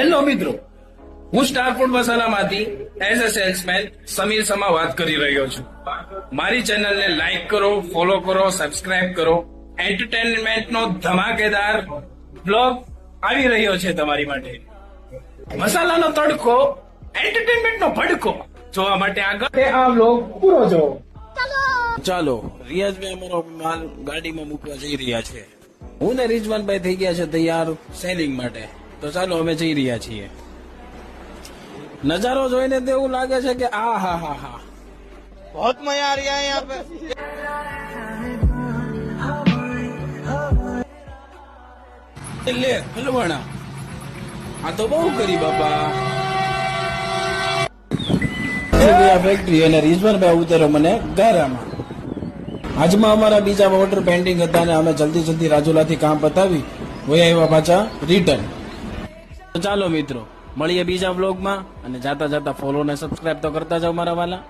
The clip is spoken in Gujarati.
હેલો મિત્રો, હું સ્ટાર ફૂડ મસાલામાંથી as a salesman Sameer Sama વાત કરી રહ્યો છું. મારી ચેનલને લાઈક કરો, ફોલો કરો, સબસ્ક્રાઇબ કરો. એન્ટરટેનમેન્ટનો ધમાકેદાર બ્લોગ આવી રહ્યો છે તમારી માટે. મસાલાનો તડકો, એન્ટરટેનમેન્ટનો ભડકો જોવા માટે આગળ આ બ્લોગ પૂરો જોવો. ચાલો, રિયાઝભાઈ અમારો માલ ગાડીમાં મૂકવા જઈ રહ્યા છે. હું ને રિઝવાનભાઈ થઈ ગયા છે તૈયાર સેલિંગ માટે. તો ચાલો અમે જઈ રહ્યા છીએ. નજારો જોઈને તો એવું લાગે છે કે આ હા હા હા बहुत मजा आ रहा है यहाँ पे। લે હલવાણા, આ તો બહુ કરી બાપા. ફેક્ટરી અને રિઝવાનભાઈ ઉતારો મને ગારામાં. આજમાં અમારા બીજા ઓર્ડર પેન્ડિંગ હતા અને અમે જલ્દી રાજુલાથી કામ પતાવી વહી આવ્યા પાછા રિટર્ન. તો ચાલો મિત્રો, મળીએ બીજા વ્લોગમાં અને જાતા ફોલો ને સબસ્ક્રાઇબ તો કરતા જાઓ મારા વાલા.